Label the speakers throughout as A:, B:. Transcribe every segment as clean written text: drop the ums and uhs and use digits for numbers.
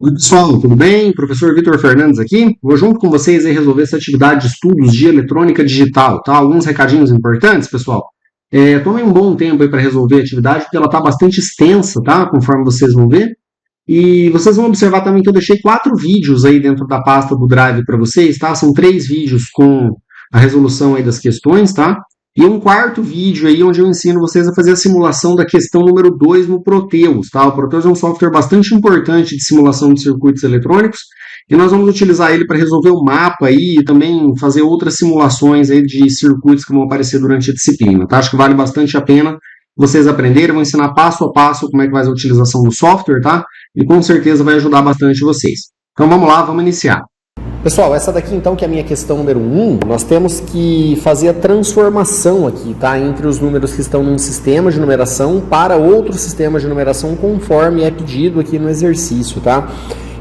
A: Oi, pessoal, tudo bem? Professor Vitor Fernandes aqui. Vou junto com vocês aí resolver essa atividade de estudos de eletrônica digital, tá? Alguns recadinhos importantes, pessoal. Tomei um bom tempo aí para resolver a atividade, porque ela está bastante extensa, tá? Conforme vocês vão ver. E vocês vão observar também que eu deixei 4 vídeos aí dentro da pasta do Drive para vocês, tá? São 3 vídeos com a resolução aí das questões, tá? E um quarto vídeo aí onde eu ensino vocês a fazer a simulação da questão número 2 no Proteus, tá? O Proteus é um software bastante importante de simulação de circuitos eletrônicos e nós vamos utilizar ele para resolver o mapa aí e também fazer outras simulações aí de circuitos que vão aparecer durante a disciplina, tá? Acho que vale bastante a pena vocês aprenderem, eu vou ensinar passo a passo como é que faz a utilização do software, tá? E com certeza vai ajudar bastante vocês. Então vamos lá, vamos iniciar.
B: Pessoal, essa daqui então que é a minha questão número 1, nós temos que fazer a transformação aqui, tá? Entre os números que estão num sistema de numeração para outro sistema de numeração conforme é pedido aqui no exercício, tá?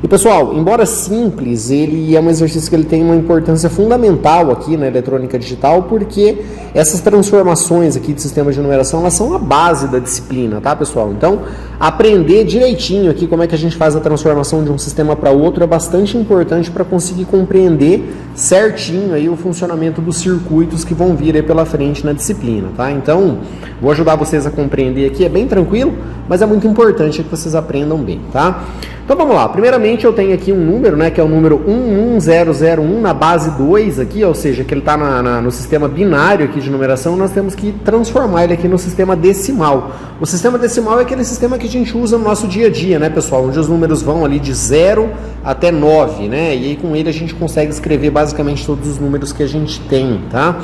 B: E pessoal, embora simples, ele é um exercício que ele tem uma importância fundamental aqui na eletrônica digital, porque essas transformações aqui de sistemas de numeração, elas são a base da disciplina, tá pessoal? Então, aprender direitinho aqui como é que a gente faz a transformação de um sistema para outro é bastante importante para conseguir compreender certinho aí o funcionamento dos circuitos que vão vir aí pela frente na disciplina, tá? Então, vou ajudar vocês a compreender aqui, é bem tranquilo, mas é muito importante que vocês aprendam bem, tá? Então vamos lá, primeiramente eu tenho aqui um número, né, que é o número 11001 na base 2 aqui, ou seja, que ele está no sistema binário aqui de numeração, nós temos que transformar ele aqui no sistema decimal. O sistema decimal é aquele sistema que a gente usa no nosso dia a dia, né, pessoal, onde os números vão ali de 0 até 9, né, e aí com ele a gente consegue escrever basicamente todos os números que a gente tem, tá?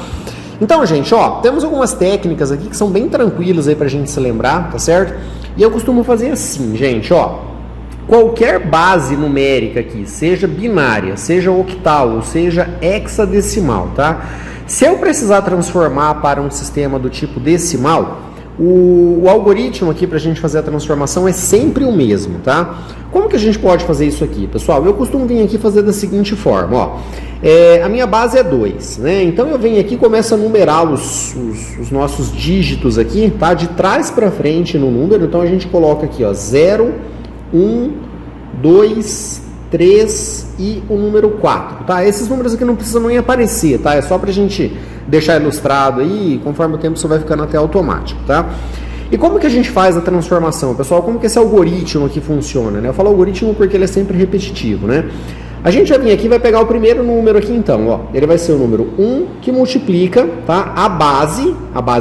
B: Então, gente, ó, temos algumas técnicas aqui que são bem tranquilas aí pra gente se lembrar, tá certo? E eu costumo fazer assim, gente, ó. Qualquer base numérica aqui, seja binária, seja octal, ou seja hexadecimal, tá? Se eu precisar transformar para um sistema do tipo decimal, o algoritmo aqui para a gente fazer a transformação é sempre o mesmo, tá? Como que a gente pode fazer isso aqui, pessoal? Eu costumo vir aqui fazer da seguinte forma, ó. A minha base é 2, né? Então eu venho aqui e começo a numerar os nossos dígitos aqui, tá? De trás para frente no número, então a gente coloca aqui, ó, 0, 1, 2, 3 e o número 4, tá? Esses números aqui não precisam nem aparecer, tá? É só pra gente deixar ilustrado aí, conforme o tempo isso vai ficando até automático, tá? E como que a gente faz a transformação, pessoal? Como que esse algoritmo aqui funciona, né? Eu falo algoritmo porque ele é sempre repetitivo, né? A gente vai vir aqui e vai pegar o primeiro número aqui então, ó. Ele vai ser o número 1 que multiplica, tá? A base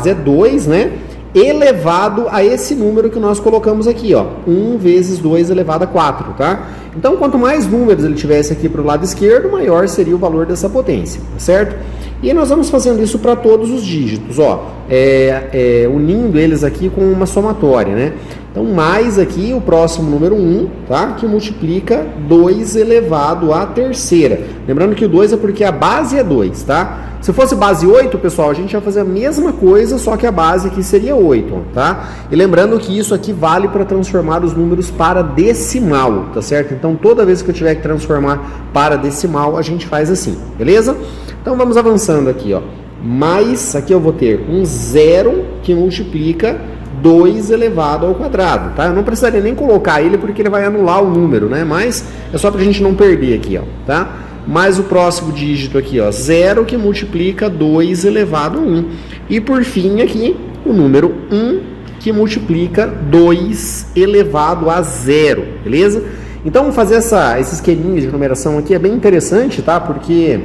B: é 2, né? Elevado a esse número que nós colocamos aqui, ó, 1 vezes 2 elevado a 4, tá? Então, quanto mais números ele tivesse aqui para o lado esquerdo, maior seria o valor dessa potência, tá certo? E nós vamos fazendo isso para todos os dígitos, ó, unindo eles aqui com uma somatória, né? Então, mais aqui o próximo número 1, tá? Que multiplica 2 elevado à terceira. Lembrando que o 2 é porque a base é 2, tá? Se fosse base 8, pessoal, a gente vai fazer a mesma coisa, só que a base aqui seria 8, tá? E lembrando que isso aqui vale para transformar os números para decimal, tá certo? Então, toda vez que eu tiver que transformar para decimal, a gente faz assim, beleza? Então, vamos avançando aqui, ó. Mais, aqui eu vou ter um 0 que multiplica 2 elevado ao quadrado, tá? Eu não precisaria nem colocar ele porque ele vai anular o número, né? Mas é só pra gente não perder aqui, ó, tá? Mais o próximo dígito aqui, ó, 0 que multiplica 2 elevado a 1. E por fim aqui, o número 1 que multiplica 2 elevado a 0, beleza? Então fazer esse esqueminha de numeração aqui é bem interessante, tá? Porque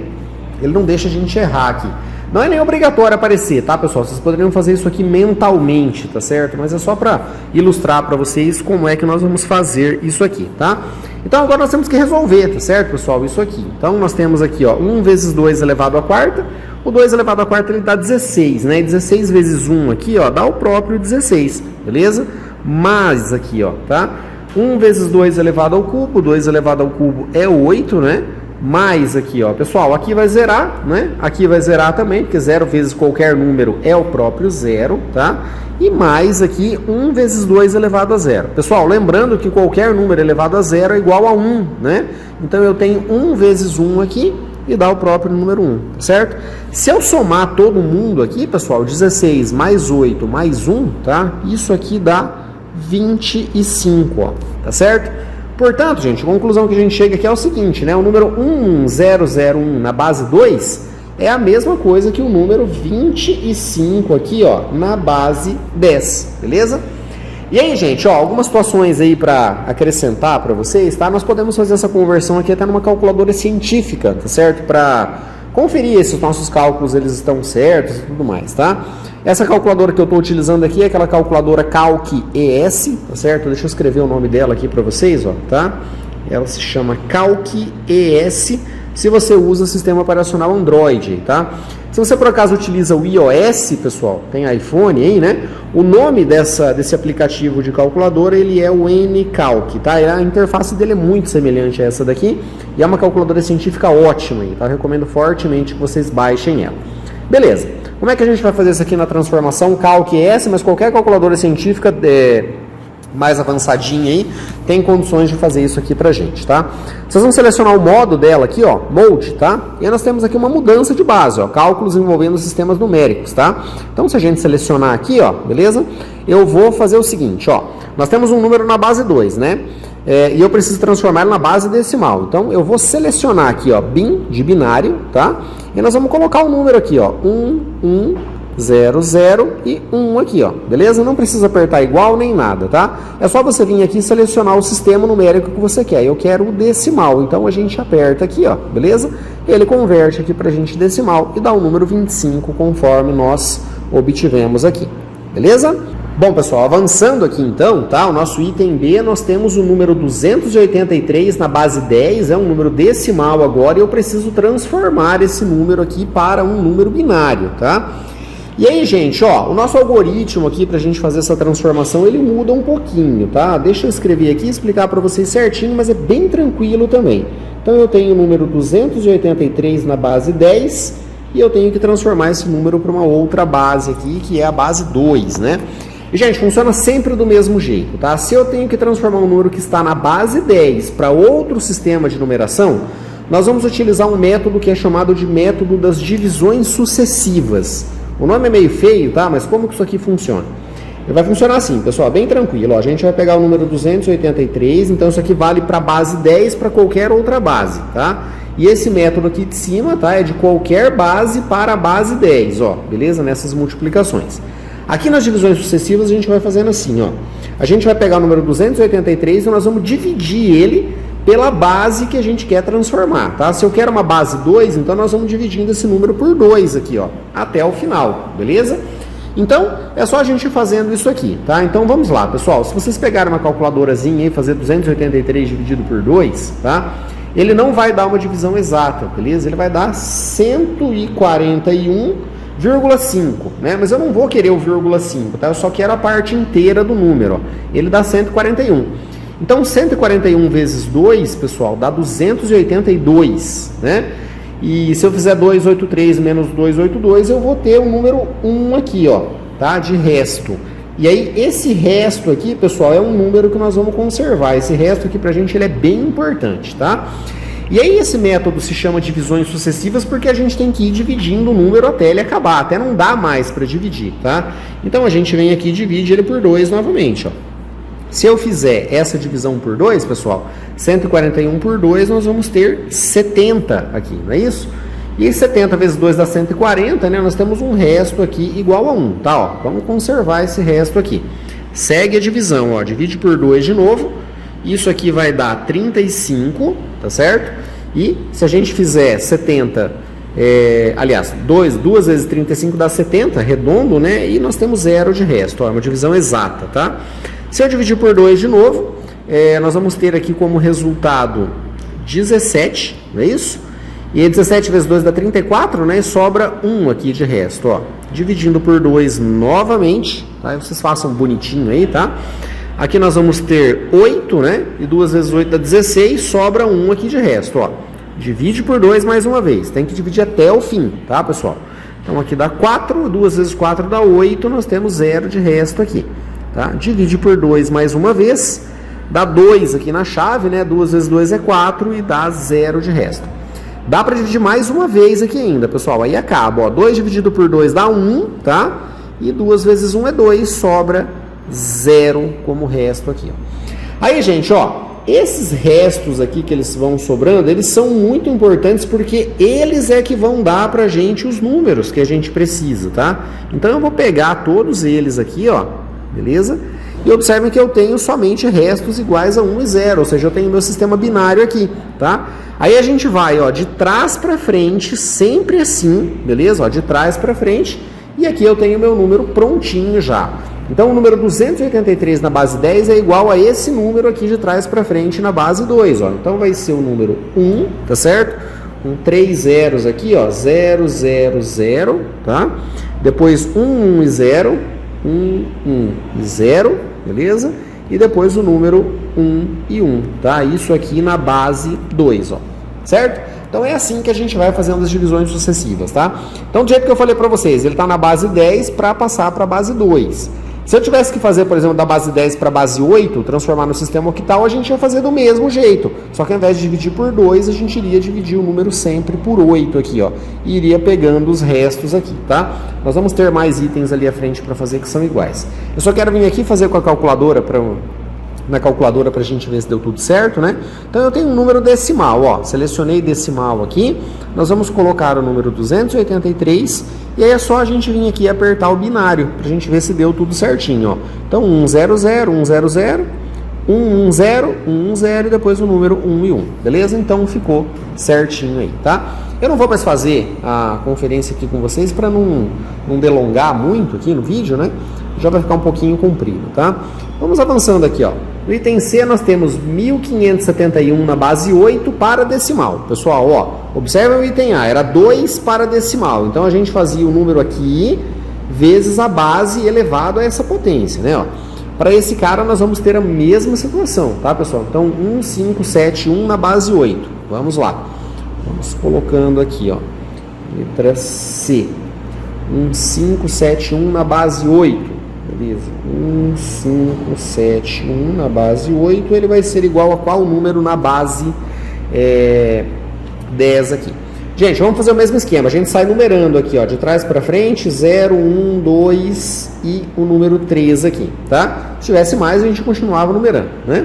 B: ele não deixa a gente errar aqui. Não é nem obrigatório aparecer, tá, pessoal? Vocês poderiam fazer isso aqui mentalmente, tá certo? Mas é só para ilustrar para vocês como é que nós vamos fazer isso aqui, tá? Então agora nós temos que resolver, tá certo, pessoal? Isso aqui. Então nós temos aqui, ó, 1 vezes 2 elevado à quarta. O 2 elevado à quarta ele dá 16, né? E 16 vezes 1 aqui, ó, dá o próprio 16, beleza? Mais aqui, ó, tá? 1 vezes 2 elevado ao cubo, 2 elevado ao cubo é 8, né? Mais aqui, ó, pessoal, aqui vai zerar, né? Aqui vai zerar também, porque 0 vezes qualquer número é o próprio 0, tá? E mais aqui, 1 vezes 2 elevado a 0. Pessoal, lembrando que qualquer número elevado a 0 é igual a 1, né? Então eu tenho 1 vezes 1 aqui e dá o próprio número 1, certo? Se eu somar todo mundo aqui, pessoal, 16 mais 8 mais 1, tá? Isso aqui dá 25, ó, tá certo? Portanto, gente, a conclusão que a gente chega aqui é o seguinte, né? O número 1001 na base 2 é a mesma coisa que o número 25 aqui, ó, na base 10, beleza? E aí, gente, ó, algumas situações aí para acrescentar para vocês, tá? Nós podemos fazer essa conversão aqui até numa calculadora científica, tá certo? Para conferir se os nossos cálculos eles estão certos e tudo mais, tá? Essa calculadora que eu estou utilizando aqui é aquela calculadora Calc-ES, tá certo? Deixa eu escrever o nome dela aqui para vocês, ó, tá? Ela se chama Calc-ES, se você usa sistema operacional Android, tá? Se você por acaso utiliza o iOS, pessoal, tem iPhone aí, né? O nome desse aplicativo de calculadora, ele é o Ncalc, tá? A interface dele é muito semelhante a essa daqui e é uma calculadora científica ótima, tá? Eu recomendo fortemente que vocês baixem ela. Beleza. Como é que a gente vai fazer isso aqui na transformação Calc-ES, mas qualquer calculadora científica mais avançadinha aí, tem condições de fazer isso aqui pra gente, tá? Vocês vão selecionar o modo dela aqui, ó, Mode, tá? E aí nós temos aqui uma mudança de base, ó, cálculos envolvendo sistemas numéricos, tá? Então, se a gente selecionar aqui, ó, beleza? Eu vou fazer o seguinte, ó, nós temos um número na base 2, né? E eu preciso transformar ele na base decimal. Então, eu vou selecionar aqui, ó, bin, de binário, tá? E nós vamos colocar o número aqui, ó, 0, 0 e 1 aqui, ó, beleza? Não precisa apertar igual nem nada, tá? É só você vir aqui e selecionar o sistema numérico que você quer. Eu quero o decimal, então a gente aperta aqui, ó, beleza? Ele converte aqui pra gente decimal e dá o número 25 conforme nós obtivemos aqui, beleza? Bom, pessoal, avançando aqui então, tá? O nosso item B, nós temos o número 283 na base 10, é um número decimal agora e eu preciso transformar esse número aqui para um número binário, tá? E aí, gente, ó, o nosso algoritmo aqui para a gente fazer essa transformação, ele muda um pouquinho, tá? Deixa eu escrever aqui e explicar para vocês certinho, mas é bem tranquilo também. Então, eu tenho o número 283 na base 10 e eu tenho que transformar esse número para uma outra base aqui, que é a base 2, né? E, gente, funciona sempre do mesmo jeito, tá? Se eu tenho que transformar um número que está na base 10 para outro sistema de numeração, nós vamos utilizar um método que é chamado de método das divisões sucessivas. O nome é meio feio, tá? Mas como que isso aqui funciona? Ele vai funcionar assim, pessoal, bem tranquilo. Ó, a gente vai pegar o número 283, então isso aqui vale para a base 10 para qualquer outra base, tá? E esse método aqui de cima, tá? É de qualquer base para a base 10, ó, beleza? Nessas multiplicações. Aqui nas divisões sucessivas a gente vai fazendo assim, ó. A gente vai pegar o número 283 e nós vamos dividir ele pela base que a gente quer transformar, tá? Se eu quero uma base 2, então nós vamos dividindo esse número por 2 aqui, ó, até o final, beleza? Então, é só a gente ir fazendo isso aqui, tá? Então, vamos lá, pessoal. Se vocês pegarem uma calculadorazinha e fazer 283 dividido por 2, tá? Ele não vai dar uma divisão exata, beleza? Ele vai dar 141,5, né? Mas eu não vou querer o vírgula 5, tá? Eu só quero a parte inteira do número, ó. Ele dá 141. Então, 141 vezes 2, pessoal, dá 282, né? E se eu fizer 283 menos 282, eu vou ter o número 1 aqui, ó, tá? De resto. E aí, esse resto aqui, pessoal, é um número que nós vamos conservar. Esse resto aqui pra gente ele é bem importante, tá? E aí, esse método se chama divisões sucessivas porque a gente tem que ir dividindo o número até ele acabar. Até não dá mais para dividir, tá? Então, a gente vem aqui e divide ele por 2 novamente, ó. Se eu fizer essa divisão por 2, pessoal, 141 por 2, nós vamos ter 70 aqui, não é isso? E 70 vezes 2 dá 140, né? Nós temos um resto aqui igual a 1, tá? Ó, vamos conservar esse resto aqui. Segue a divisão, ó, divide por 2 de novo. Isso aqui vai dar 35, tá certo? E se a gente fizer 70, aliás, 2 vezes 35 dá 70, redondo, né? E nós temos 0 de resto, ó, uma divisão exata, tá? Se eu dividir por 2 de novo, nós vamos ter aqui como resultado 17, não é isso? E 17 vezes 2 dá 34, né? E sobra 1 aqui de resto, ó. Dividindo por 2 novamente, tá? Vocês façam bonitinho aí, tá? Aqui nós vamos ter 8, né? E 2 vezes 8 dá 16, sobra 1 aqui de resto, ó. Divide por 2 mais uma vez. Tem que dividir até o fim, tá, pessoal? Então aqui dá 4, 2 vezes 4 dá 8, nós temos 0 de resto aqui. Tá? Divide por 2 mais uma vez, dá 2 aqui na chave, né? 2 vezes 2 é 4 e dá 0 de resto. Dá para dividir mais uma vez aqui ainda, pessoal, aí acaba, ó, 2 dividido por 2 dá 1, tá? E 2 vezes 1 é 2, sobra 0 como resto aqui, ó. Aí, gente, ó, esses restos aqui que eles vão sobrando, eles são muito importantes porque eles é que vão dar pra gente os números que a gente precisa, tá? Então eu vou pegar todos eles aqui, ó, beleza? E observem que eu tenho somente restos iguais a 1 e 0, ou seja, eu tenho meu sistema binário aqui, tá? Aí a gente vai, ó, de trás para frente, sempre assim, beleza? Ó, de trás para frente, e aqui eu tenho meu número prontinho já. Então o número 283 na base 10 é igual a esse número aqui de trás para frente na base 2, ó. Então vai ser o número 1, tá certo? Com 3 zeros aqui, ó, 0, 0, 0, tá? Depois 1, 1 e 0, 1, 1 e 0, beleza? E depois o número 1 e 1, tá? Isso aqui na base 2, ó, certo? Então é assim que a gente vai fazendo as divisões sucessivas, tá? Então do jeito que eu falei para vocês, ele está na base 10 para passar para a base 2. Se eu tivesse que fazer, por exemplo, da base 10 para a base 8, transformar no sistema octal, a gente ia fazer do mesmo jeito. Só que ao invés de dividir por 2, a gente iria dividir o número sempre por 8 aqui, ó. E iria pegando os restos aqui, tá? Nós vamos ter mais itens ali à frente para fazer que são iguais. Eu só quero vir aqui fazer com a calculadora na calculadora para a gente ver se deu tudo certo, né? Então eu tenho um número decimal, ó, selecionei decimal aqui, nós vamos colocar o número 283 e aí é só a gente vir aqui e apertar o binário para a gente ver se deu tudo certinho, ó. Então 100, 100, 110, 110 e depois o número 1 e 1, beleza? Então ficou certinho aí, tá? Eu não vou mais fazer a conferência aqui com vocês para não delongar muito aqui no vídeo, né? Já vai ficar um pouquinho comprido, tá? Vamos avançando aqui, ó. No item C nós temos 1571 na base 8 para decimal. Pessoal, ó, observa o item A, era 2 para decimal. Então a gente fazia o número aqui vezes a base elevado a essa potência, né, ó. Para esse cara nós vamos ter a mesma situação, tá, pessoal? Então 1571 na base 8. Vamos lá. Vamos colocando aqui, ó. Letra C. 1571 na base 8. Beleza, 1571 na base 8, ele vai ser igual a qual número na base 10 aqui? Gente, vamos fazer o mesmo esquema, a gente sai numerando aqui, ó, de trás para frente, 0, 1, 2 e o número 3 aqui, tá? Se tivesse mais, a gente continuava numerando, né?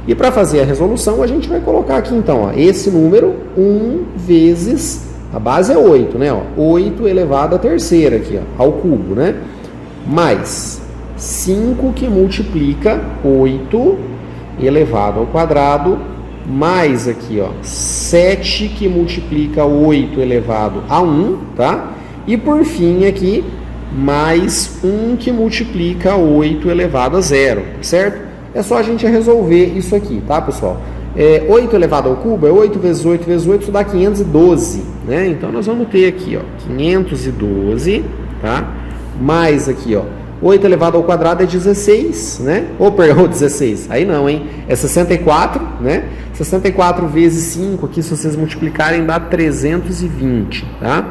B: E para fazer a resolução, a gente vai colocar aqui então, ó, esse número 1 vezes, a base é 8, né? Ó, 8 elevado à terceira aqui, ó, ao cubo, né? Mais 5 que multiplica 8 elevado ao quadrado, mais aqui, ó, 7 que multiplica 8 elevado a 1, tá? E por fim aqui, mais 1 que multiplica 8 elevado a 0, certo? É só a gente resolver isso aqui, tá, pessoal? 8 elevado ao cubo é 8 vezes 8 vezes 8, isso dá 512, né? Então nós vamos ter aqui, ó, 512, tá? Mais aqui, ó, 8 elevado ao quadrado é 16, né? Ou, perdão, 16. Aí não, hein? É 64, né? 64 vezes 5 aqui, se vocês multiplicarem, dá 320, tá?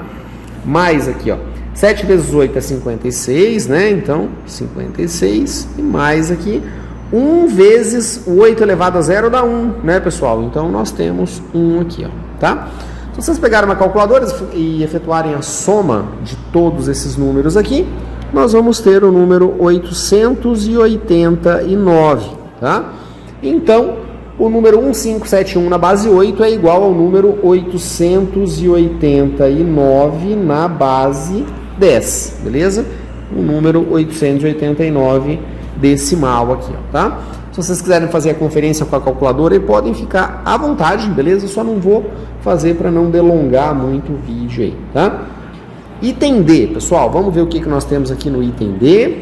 B: Mais aqui, ó. 7 vezes 8 é 56, né? Então, 56. E mais aqui, 1 vezes 8 elevado a 0 dá 1, né, pessoal? Então, nós temos 1 aqui, ó, tá? Se vocês pegarem uma calculadora e efetuarem a soma de todos esses números aqui, nós vamos ter o número 889, tá? Então, o número 1571 na base 8 é igual ao número 889 na base 10, beleza? O número 889 decimal aqui, ó, tá? Se vocês quiserem fazer a conferência com a calculadora, podem ficar à vontade, beleza? Eu só não vou fazer para não delongar muito o vídeo aí, tá? Item D, pessoal, vamos ver o que nós temos aqui no item D.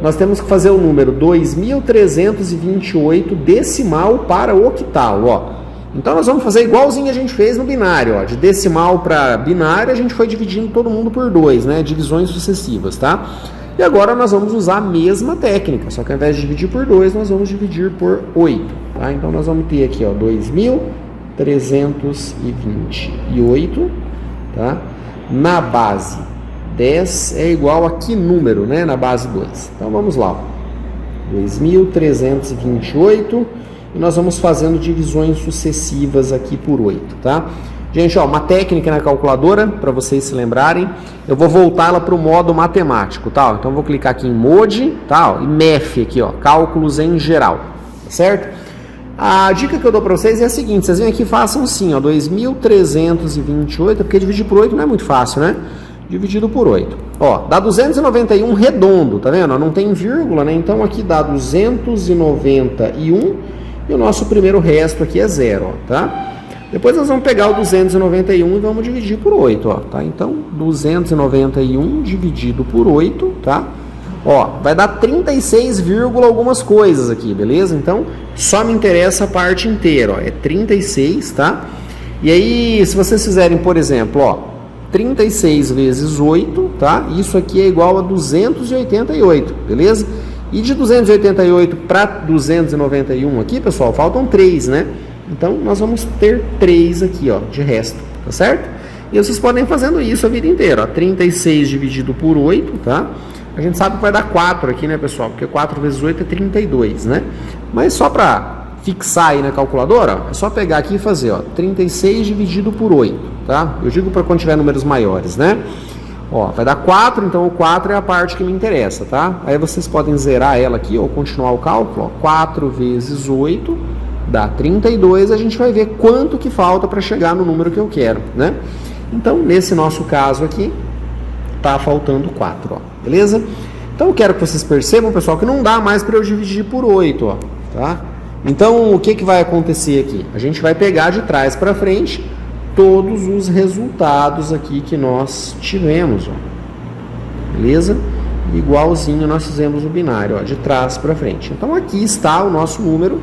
B: Nós temos que fazer o número 2328 decimal para octal, ó. Então nós vamos fazer igualzinho a gente fez no binário, ó. De decimal para binário a gente foi dividindo todo mundo por 2, né? Divisões sucessivas, tá? E agora nós vamos usar a mesma técnica, só que ao invés de dividir por 2, nós vamos dividir por 8, tá? Então nós vamos ter aqui, ó, 2328, tá? Na base 10 é igual a que número, né? Na base 2. Então vamos lá, ó. 2328 e nós vamos fazendo divisões sucessivas aqui por 8, tá? Gente, ó, uma técnica na calculadora, para vocês se lembrarem, eu vou voltá-la para o modo matemático, tá? Então eu vou clicar aqui em Mode, tá? E MEF aqui, ó, cálculos em geral, certo? A dica que eu dou para vocês é a seguinte, vocês vêm aqui e façam assim, ó, 2.328, porque dividir por 8 não é muito fácil, né? Dividido por 8. Ó, dá 291 redondo, tá vendo? Não tem vírgula, né? Então aqui dá 291 e o nosso primeiro resto aqui é 0, ó, tá? Depois nós vamos pegar o 291 e vamos dividir por 8, ó, tá? Então, 291 dividido por 8, tá? Ó, vai dar 36, algumas coisas aqui, beleza? Então, só me interessa a parte inteira, ó, é 36, tá? E aí, se vocês fizerem, por exemplo, ó, 36 vezes 8, tá? Isso aqui é igual a 288, beleza? E de 288 para 291 aqui, pessoal, faltam 3, né? Então, nós vamos ter 3 aqui, ó, de resto, tá certo? E vocês podem ir fazendo isso a vida inteira, ó, 36 dividido por 8, tá? A gente sabe que vai dar 4 aqui, né, pessoal? Porque 4 vezes 8 é 32, né? Mas só para fixar aí na calculadora, ó, é só pegar aqui e fazer, ó, 36 dividido por 8, tá? Eu digo para quando tiver números maiores, né? Ó, vai dar 4, então o 4 é a parte que me interessa, tá? Aí vocês podem zerar ela aqui, ou continuar o cálculo, ó, 4 vezes 8 dá 32, a gente vai ver quanto que falta para chegar no número que eu quero, né? Então, nesse nosso caso aqui, tá faltando 4, ó, beleza? Então, eu quero que vocês percebam, pessoal, que não dá mais para eu dividir por 8, ó, tá? Então, o que que vai acontecer aqui? A gente vai pegar de trás para frente todos os resultados aqui que nós tivemos, ó, beleza? Igualzinho nós fizemos o binário, ó, de trás para frente. Então, aqui está o nosso número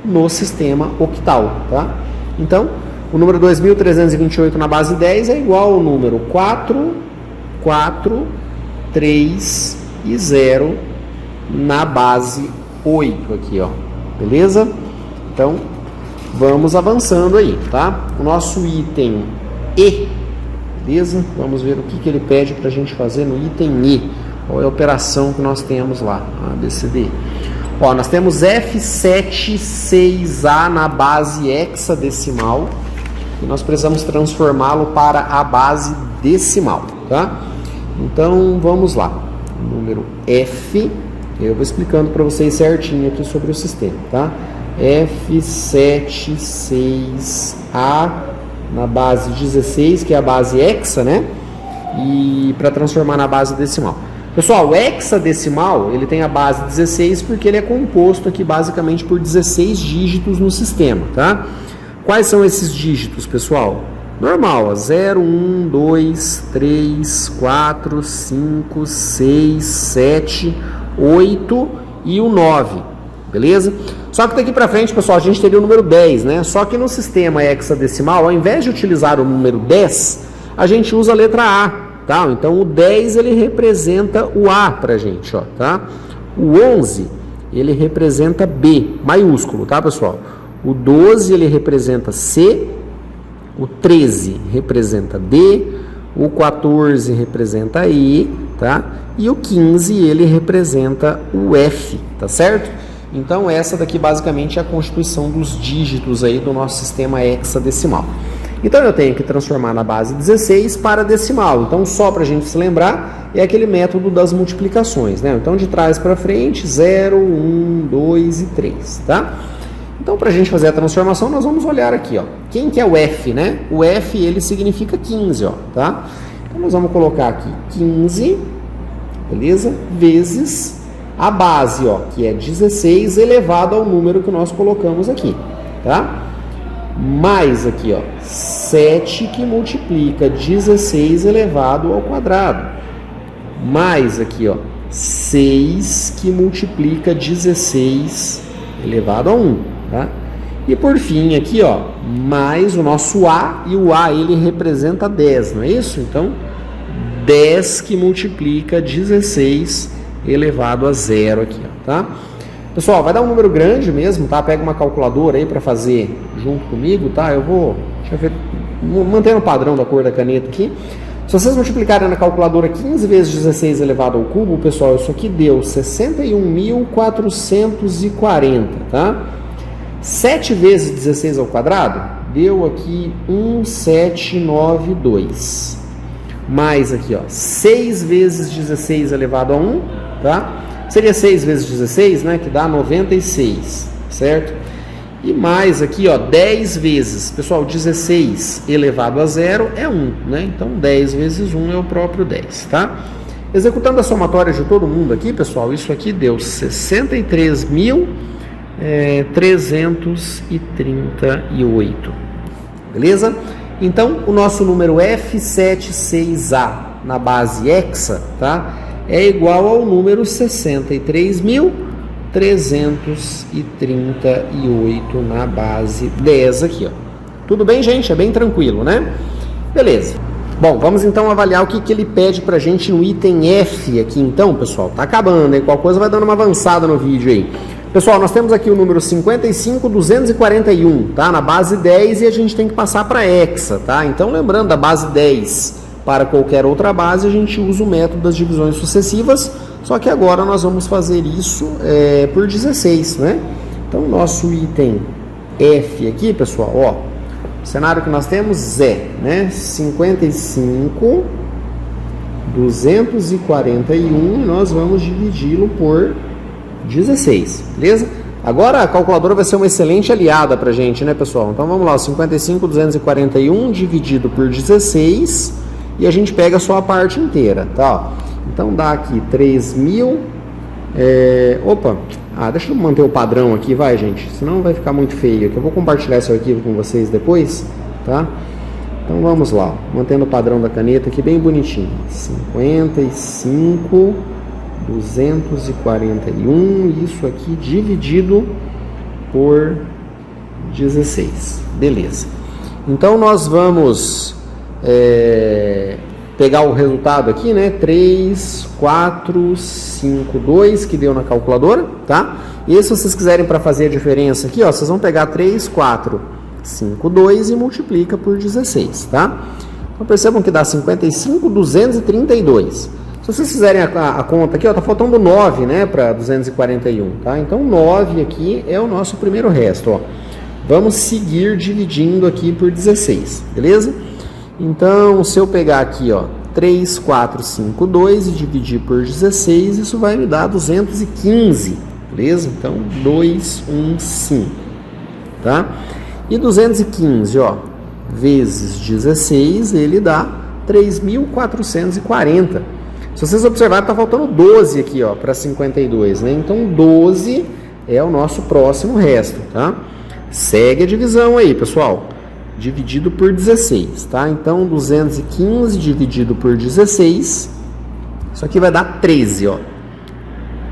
B: no sistema octal, tá? Então, o número 2.328 na base 10 é igual ao número 4, 4, 3 e 0 na base 8 aqui, ó. Beleza? Então, vamos avançando aí, tá? O nosso item E, beleza? Vamos ver o que ele pede pra gente fazer no item E. Qual é a operação que nós temos lá? A, B, C, D. Ó, nós temos F76A na base hexadecimal e nós precisamos transformá-lo para a base decimal, tá? Então, vamos lá. Número F, eu vou explicando para vocês certinho aqui sobre o sistema, tá? F76A na base 16, que é a base hexa, né? E para transformar na base decimal. Pessoal, o hexadecimal, ele tem a base 16 porque ele é composto aqui basicamente por 16 dígitos no sistema, tá? Quais são esses dígitos, pessoal? Normal, ó, 0, 1, 2, 3, 4, 5, 6, 7, 8 e o 9, beleza? Só que daqui para frente, pessoal, a gente teria o número 10, né? Só que no sistema hexadecimal, ao invés de utilizar o número 10, a gente usa a letra A. Tá? Então o 10 ele representa o A pra gente, ó, tá? O 11 ele representa B maiúsculo, tá, pessoal? O 12 ele representa C, o 13 representa D, o 14 representa E, tá? E o 15 ele representa o F, tá certo? Então essa daqui basicamente é a constituição dos dígitos aí do nosso sistema hexadecimal. Então eu tenho que transformar na base 16 para decimal. Então só para a gente se lembrar, é aquele método das multiplicações, né? Então de trás para frente, 0, 1, 2 e 3, tá? Então para a gente fazer a transformação, nós vamos olhar aqui, ó. Quem que é o F, né? O F, ele significa 15, ó, tá? Então nós vamos colocar aqui 15, beleza? Vezes a base, ó, que é 16 elevado ao número que nós colocamos aqui, tá? Mais aqui, ó, 7 que multiplica 16 elevado ao quadrado. Mais aqui, ó, 6 que multiplica 16 elevado a 1, tá? E por fim aqui, ó, mais o nosso A, e o A ele representa 10, não é isso? Então, 10 que multiplica 16 elevado a 0 aqui, ó, tá? Pessoal, vai dar um número grande mesmo, tá? Pega uma calculadora aí para fazer junto comigo, tá? Eu vou, deixa eu ver, mantendo o padrão da cor da caneta aqui. Se vocês multiplicarem na calculadora 15 vezes 16 elevado ao cubo, pessoal, isso aqui deu 61.440, tá? 7 vezes 16 ao quadrado deu aqui 1792. Mais aqui, ó, 6 vezes 16 elevado a 1, tá? Seria 6 vezes 16, né, que dá 96, certo? E mais aqui, ó, 10 vezes. Pessoal, 16 elevado a 0 é 1, né? Então, 10 vezes 1 é o próprio 10, tá? Executando a somatória de todo mundo aqui, pessoal, isso aqui deu 63.338. Beleza? Então, o nosso número F76A na base hexa, tá? É igual ao número 63.338 na base 10 aqui, ó. Tudo bem, gente? É bem tranquilo, né? Beleza. Bom, vamos então avaliar o que ele pede pra gente no item F aqui então, pessoal. Tá acabando, hein? Qual coisa vai dando uma avançada no vídeo aí. Pessoal, nós temos aqui o número 55.241, tá? Na base 10 e a gente tem que passar para hexa, tá? Então, lembrando, da base 10 para qualquer outra base, a gente usa o método das divisões sucessivas, só que agora nós vamos fazer isso por 16, né? Então, nosso item F aqui, pessoal, ó, o cenário que nós temos é, né, 55.241 e nós vamos dividi-lo por 16, beleza? Agora a calculadora vai ser uma excelente aliada pra gente, né, pessoal? Então vamos lá, 55.241 dividido por 16 e a gente pega só a parte inteira, tá? Então dá aqui 3.000. Deixa eu manter o padrão aqui, vai, gente, senão vai ficar muito feio aqui. Eu vou compartilhar esse arquivo com vocês depois, tá? Então vamos lá, mantendo o padrão da caneta aqui bem bonitinho. 55.241, isso aqui dividido por 16. Beleza. Então nós vamos pegar o resultado aqui, né? 3,452 que deu na calculadora, tá? E se vocês quiserem para fazer a diferença aqui, ó, vocês vão pegar 3,452 e multiplica por 16, tá? Então percebam que dá 55.232. Se vocês fizerem a conta aqui, ó, tá faltando 9, né, para 241, tá? Então 9 aqui é o nosso primeiro resto, ó. Vamos seguir dividindo aqui por 16, beleza? Então, se eu pegar aqui, ó, 3,452 e dividir por 16, isso vai me dar 215, beleza? Então, 215, tá? E 215, ó, vezes 16, ele dá 3.440. Se vocês observarem, tá faltando 12 aqui, ó, para 52, né? Então, 12 é o nosso próximo resto, tá? Segue a divisão aí, pessoal. Dividido por 16, tá? Então, 215 dividido por 16, isso aqui vai dar 13, ó.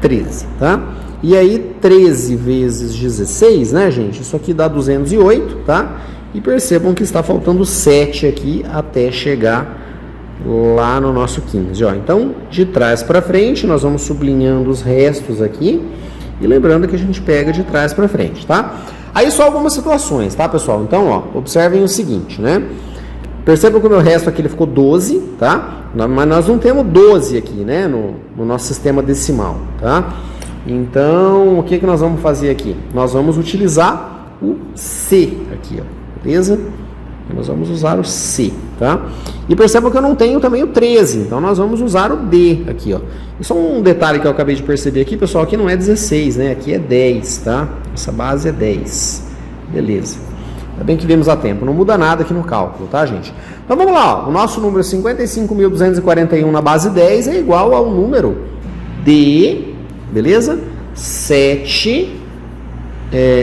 B: 13, tá? E aí, 13 vezes 16, né, gente? Isso aqui dá 208, tá? E percebam que está faltando 7 aqui até chegar lá no nosso 15, ó. Então, de trás para frente, nós vamos sublinhando os restos aqui. E lembrando que a gente pega de trás para frente, tá? Aí só algumas situações, tá, pessoal? Então, ó, observem o seguinte, né? Percebam que o meu resto aqui ele ficou 12, tá? Mas nós não temos 12 aqui, né? No nosso sistema decimal, tá? Então, o que nós vamos fazer aqui? Nós vamos utilizar o C aqui, ó, beleza? Nós vamos usar o C, tá? E percebam que eu não tenho também o 13, então nós vamos usar o D aqui, ó. E só um detalhe que eu acabei de perceber aqui, pessoal, aqui não é 16, né? Aqui é 10, tá? Essa base é 10. Beleza. Ainda bem que vimos a tempo, não muda nada aqui no cálculo, tá, gente? Então vamos lá, ó. O nosso número 55.241 na base 10 é igual ao número D, beleza? 7,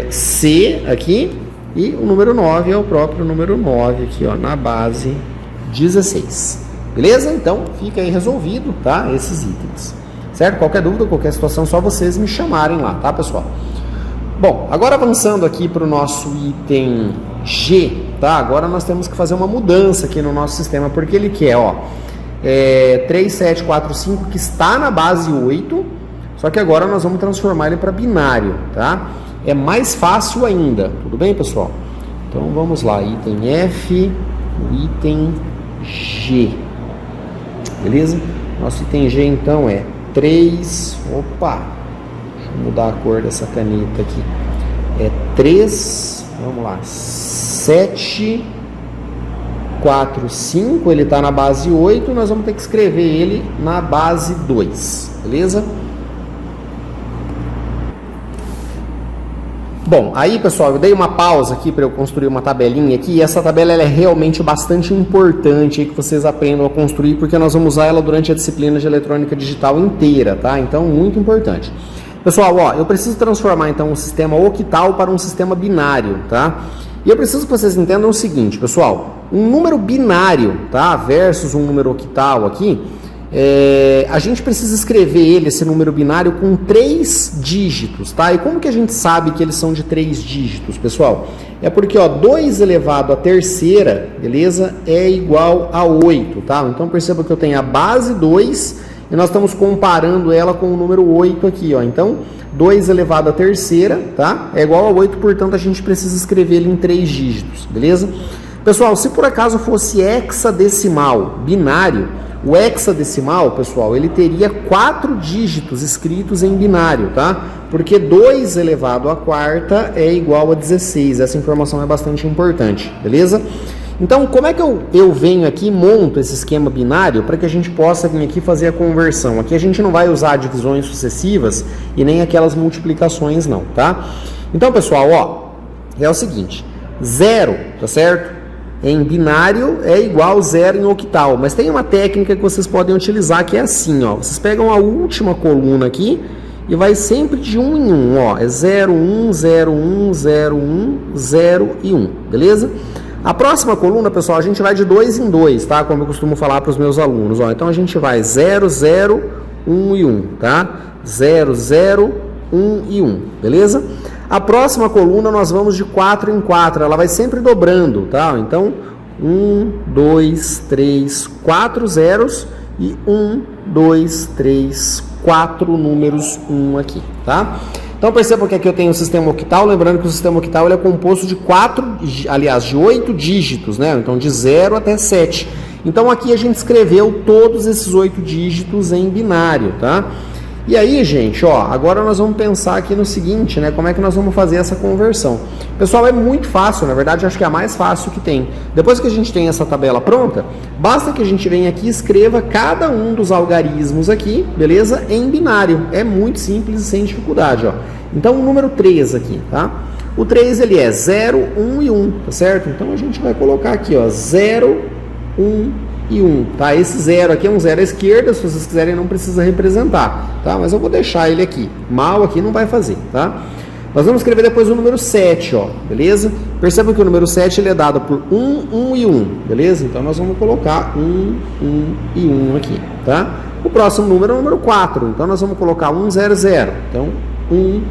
B: C aqui, e o número 9 é o próprio número 9 aqui, ó, na base 16. Beleza? Então, fica aí resolvido, tá? Esses itens. Certo? Qualquer dúvida, qualquer situação, só vocês me chamarem lá, tá, pessoal? Bom, agora avançando aqui para o nosso item G, tá? Agora nós temos que fazer uma mudança aqui no nosso sistema, porque ele quer, ó, 3745, que está na base 8, só que agora nós vamos transformar ele para binário, tá? É mais fácil ainda, tudo bem, pessoal? Então vamos lá, item F, item G, beleza? Nosso item G então é 3, opa, deixa eu mudar a cor dessa caneta aqui, é 3, vamos lá, 7, 4, 5, ele está na base 8, nós vamos ter que escrever ele na base 2, beleza? Bom, aí pessoal, eu dei uma pausa aqui para eu construir uma tabelinha aqui, e essa tabela ela é realmente bastante importante aí que vocês aprendam a construir, porque nós vamos usar ela durante a disciplina de eletrônica digital inteira, tá? Então, muito importante. Pessoal, ó, eu preciso transformar então um sistema octal para um sistema binário, tá? E eu preciso que vocês entendam o seguinte, pessoal, um número binário, tá, versus um número octal aqui, a gente precisa escrever ele, esse número binário, com 3 dígitos, tá? E como que a gente sabe que eles são de 3 dígitos, pessoal? É porque, ó, 2 elevado à terceira, beleza? É igual a 8, tá? Então perceba que eu tenho a base 2 e nós estamos comparando ela com o número 8 aqui, ó. Então, 2 elevado à terceira, tá? É igual a 8, portanto a gente precisa escrever ele em 3 dígitos, beleza? Pessoal, se por acaso fosse hexadecimal binário, o hexadecimal, pessoal, ele teria 4 dígitos escritos em binário, tá? Porque 2 elevado à quarta é igual a 16. Essa informação é bastante importante, beleza? Então, como é que eu venho aqui e monto esse esquema binário para que a gente possa vir aqui fazer a conversão? Aqui a gente não vai usar divisões sucessivas e nem aquelas multiplicações não, tá? Então, pessoal, ó, é o seguinte, 0, tá certo? Em binário é igual 0 em octal, mas tem uma técnica que vocês podem utilizar que é assim, ó. Vocês pegam a última coluna aqui e vai sempre de 1 em 1, ó. É 0, 1, 0, 1, 0, 1, 0 e 1, beleza? A próxima coluna, pessoal, a gente vai de 2 em 2, tá? Como eu costumo falar para os meus alunos, ó. Então a gente vai 0, 0, 1 e 1, tá? 0, 0, 1 e 1, beleza? A próxima coluna nós vamos de 4 em 4, ela vai sempre dobrando, tá? Então, 1, 2, 3, 4 zeros e 1, 2, 3, 4 números 1 aqui, tá? Então, percebam que aqui eu tenho o sistema octal, lembrando que o sistema octal ele é composto de 8 dígitos, né? Então, de 0 até 7. Então, aqui a gente escreveu todos esses 8 dígitos em binário, tá? E aí, gente, ó, agora nós vamos pensar aqui no seguinte, né? Como é que nós vamos fazer essa conversão? Pessoal, é muito fácil, na verdade, acho que é a mais fácil que tem. Depois que a gente tem essa tabela pronta, basta que a gente venha aqui e escreva cada um dos algarismos aqui, beleza? Em binário. É muito simples e sem dificuldade, ó. Então, o número 3 aqui, tá? O 3, ele é 0, 1 e 1, tá certo? Então, a gente vai colocar aqui, ó, 0, 1 e 1, tá? Esse 0 aqui é um 0 à esquerda, se vocês quiserem não precisa representar, tá? Mas eu vou deixar ele aqui, mal aqui não vai fazer, tá? Nós vamos escrever depois o número 7, ó, beleza? Percebam que o número 7 ele é dado por 1, 1 e 1, beleza? Então nós vamos colocar 1, 1 e 1 aqui, tá? O próximo número é o número 4, então nós vamos colocar 1, 0, 0, então 1,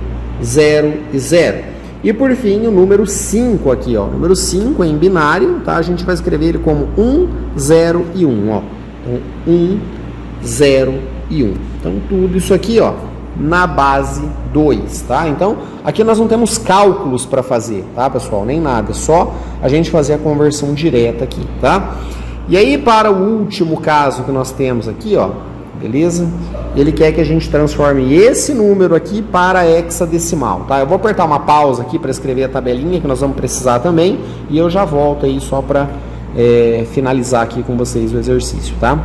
B: 0 e 0. E por fim, o número 5 aqui, ó. O número 5 é em binário, tá? A gente vai escrever ele como 1, 0 e 1, ó. Então, 1, 0 e 1. Então, tudo isso aqui, ó, na base 2, tá? Então, aqui nós não temos cálculos para fazer, tá, pessoal? Nem nada, só a gente fazer a conversão direta aqui, tá? E aí, para o último caso que nós temos aqui, ó, beleza? Ele quer que a gente transforme esse número aqui para hexadecimal, tá? Eu vou apertar uma pausa aqui para escrever a tabelinha que nós vamos precisar também e eu já volto aí só para finalizar aqui com vocês o exercício, tá?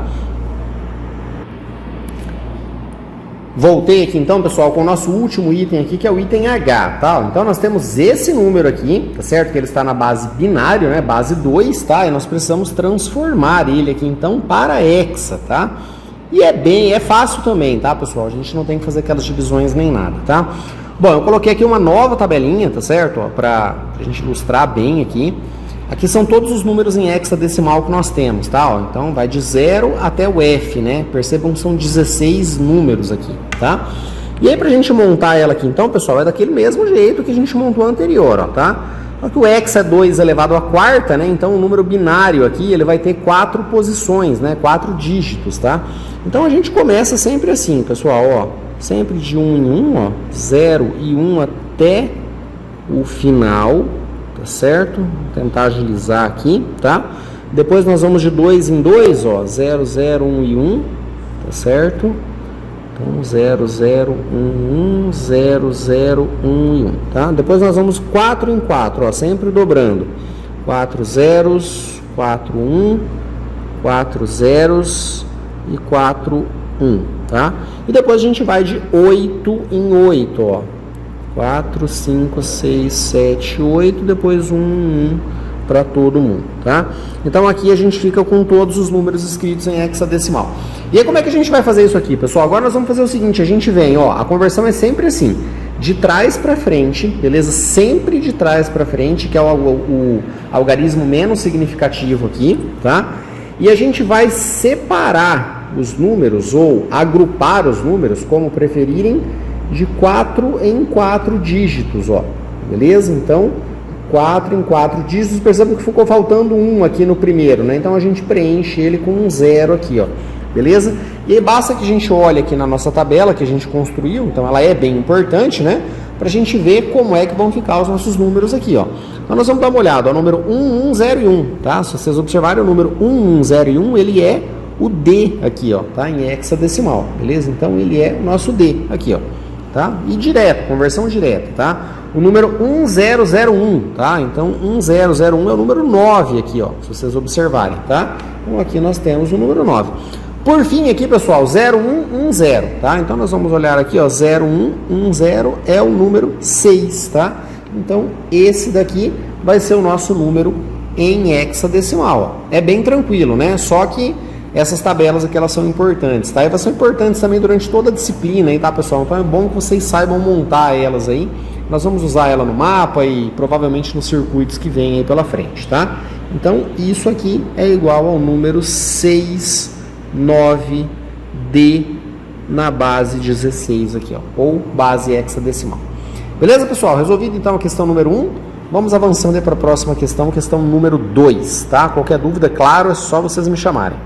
B: Voltei aqui então, pessoal, com o nosso último item aqui, que é o item H, tá? Então nós temos esse número aqui, tá certo? Que ele está na base binário, né? Base 2, tá? E nós precisamos transformar ele aqui então para hexa, tá? E é fácil também, tá, pessoal? A gente não tem que fazer aquelas divisões nem nada, tá? Bom, eu coloquei aqui uma nova tabelinha, tá certo? Ó, pra gente ilustrar bem aqui. Aqui são todos os números em hexadecimal que nós temos, tá? Ó, então, vai de 0 até o F, né? Percebam que são 16 números aqui, tá? E aí, pra gente montar ela aqui, então, pessoal, é daquele mesmo jeito que a gente montou anterior, ó, tá? Só que o hexa é 2 elevado à quarta, né? Então, o número binário aqui, ele vai ter 4 posições, né? 4 dígitos, tá? Então, a gente começa sempre assim, pessoal, ó. Sempre de 1 em 1, ó. 0 e 1 até o final, tá certo? Vou tentar agilizar aqui, tá? Depois, nós vamos de 2 em 2, ó. 0, 0, 1 e 1, tá certo? Então, 0, 0, 1, 1, 0, 0, 1 e 1, tá? Depois nós vamos 4 em 4, ó, sempre dobrando. 4 zeros, 4, 1, 4 zeros e 4, 1, tá? E depois a gente vai de 8 em 8, ó. 4, 5, 6, 7, 8, depois 1 para todo mundo, tá? Então aqui a gente fica com todos os números escritos em hexadecimal. E aí como é que a gente vai fazer isso aqui, pessoal? Agora nós vamos fazer o seguinte, a gente vem, ó, a conversão é sempre assim, de trás para frente, beleza? Sempre de trás para frente, que é o algarismo menos significativo aqui, tá? E a gente vai separar os números ou agrupar os números, como preferirem, de 4 em 4 dígitos, ó, beleza? Então, 4 em 4 dígitos, percebam que ficou faltando 1 aqui no primeiro, né? Então a gente preenche ele com um 0 aqui, ó, beleza? E aí basta que a gente olhe aqui na nossa tabela que a gente construiu, então ela é bem importante, né? Pra gente ver como é que vão ficar os nossos números aqui, ó. Então nós vamos dar uma olhada, ó, o número 1, 1, 0 e 1, tá? Se vocês observarem, o número 1, 1, 0 e 1, ele é o D aqui, ó, tá? Em hexadecimal, beleza? Então ele é o nosso D aqui, ó, tá? E direto, conversão direta, tá? O número 1001, tá? Então 1001 é o número 9 aqui, ó, se vocês observarem, tá? Então aqui nós temos o número 9. Por fim aqui, pessoal, 0110, tá? Então nós vamos olhar aqui, ó, 0110 é o número 6, tá? Então esse daqui vai ser o nosso número em hexadecimal, ó. É bem tranquilo, né? Só que essas tabelas aqui, elas são importantes, tá? E elas são importantes também durante toda a disciplina aí, tá, pessoal? Então é bom que vocês saibam montar elas aí. Nós vamos usar ela no mapa e provavelmente nos circuitos que vem aí pela frente, tá? Então isso aqui é igual ao número 6, 9D na base 16 aqui, ó, ou base hexadecimal. Beleza, pessoal? Resolvido então a questão número 1. Vamos avançando para a próxima questão, questão número 2, tá? Qualquer dúvida, claro, é só vocês me chamarem.